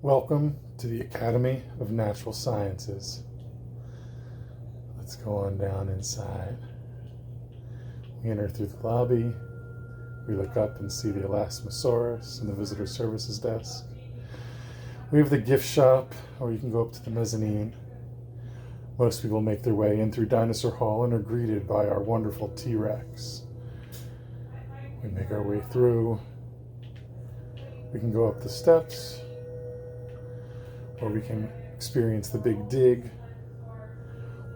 Welcome to the Academy of Natural Sciences. Let's go on down inside. We enter through the lobby. We look up and see the Elasmosaurus and the visitor services desk. We have the gift shop, or you can go up to the mezzanine. Most people make their way in through Dinosaur Hall and are greeted by our wonderful T-Rex. We make our way through. We can go up the steps, or we can experience the Big Dig,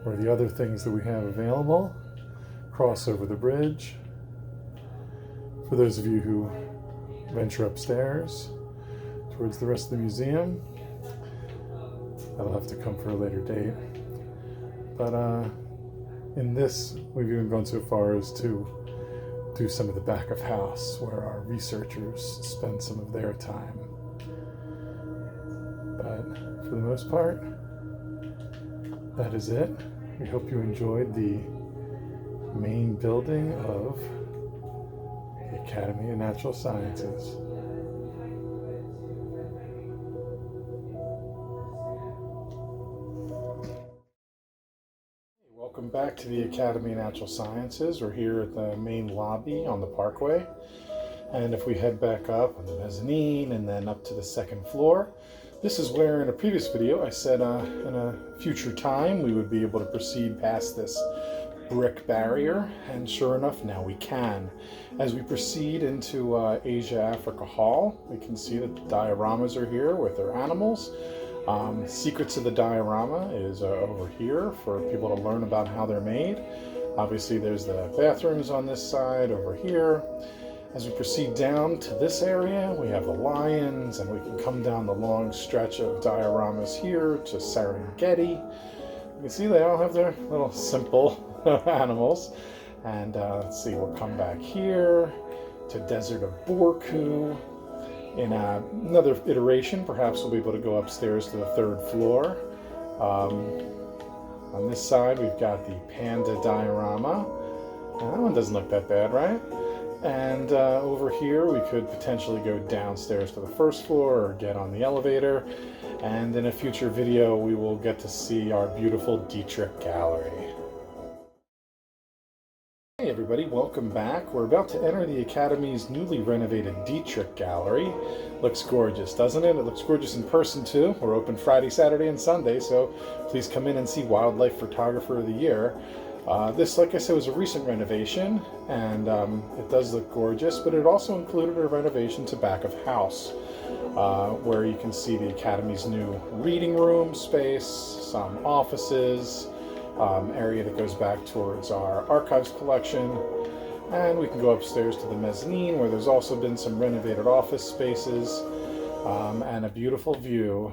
or the other things that we have available. Cross over the bridge. For those of you who venture upstairs towards the rest of the museum, that'll have to come for a later date. But in this, we've even gone so far as to do some of the back of house where our researchers spend some of their time. But for the most part, that is it. We hope you enjoyed the main building of the Academy of Natural Sciences. Welcome back to the Academy of Natural Sciences. We're here at the main lobby on the Parkway. And if we head back up on the mezzanine and then up to the second floor, this is where in a previous video I said in a future time we would be able to proceed past this brick barrier, and sure enough now we can. As we proceed into Asia Africa Hall, we can see that the dioramas are here with their animals. Secrets of the diorama is over here for people to learn about how they're made. Obviously there's the bathrooms on this side over here. As we proceed down to this area, we have the lions, and we can come down the long stretch of dioramas here to Serengeti. You can see they all have their little simple animals. And let's see, we'll come back here to Desert of Borku. In another iteration, perhaps we'll be able to go upstairs to the third floor. On this side, we've got the panda diorama. Now, that one doesn't look that bad, right? And over here, we could potentially go downstairs to the first floor or get on the elevator. And in a future video, we will get to see our beautiful Dietrich Gallery. Hey everybody, welcome back. We're about to enter the Academy's newly renovated Dietrich Gallery. Looks gorgeous, doesn't it? It looks gorgeous in person too. We're open Friday, Saturday, and Sunday, so please come in and see Wildlife Photographer of the Year. This, like I said, was a recent renovation, and it does look gorgeous, but it also included a renovation to back of house, where you can see the Academy's new reading room space, some offices, area that goes back towards our archives collection, and we can go upstairs to the mezzanine where there's also been some renovated office spaces, and a beautiful view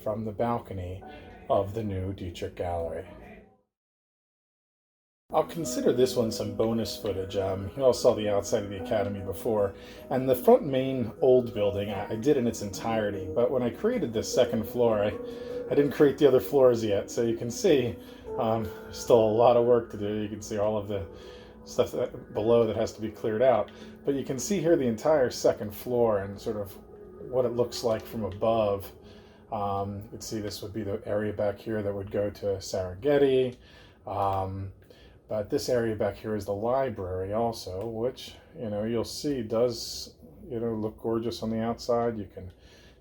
from the balcony of the new Dietrich Gallery. I'll consider this one some bonus footage. You all saw the outside of the Academy before, and the front main old building I did in its entirety, but when I created this second floor, I didn't create the other floors yet, so you can see still a lot of work to do. You can see all of the stuff below that has to be cleared out, but you can see here the entire second floor and sort of what it looks like from above. You can see this would be the area back here that would go to Serengeti. But this area back here is the library also, which, you'll see does, look gorgeous on the outside. You can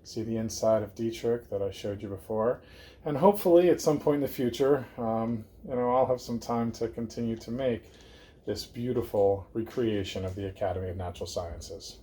see the inside of Dietrich that I showed you before. And hopefully at some point in the future, I'll have some time to continue to make this beautiful recreation of the Academy of Natural Sciences.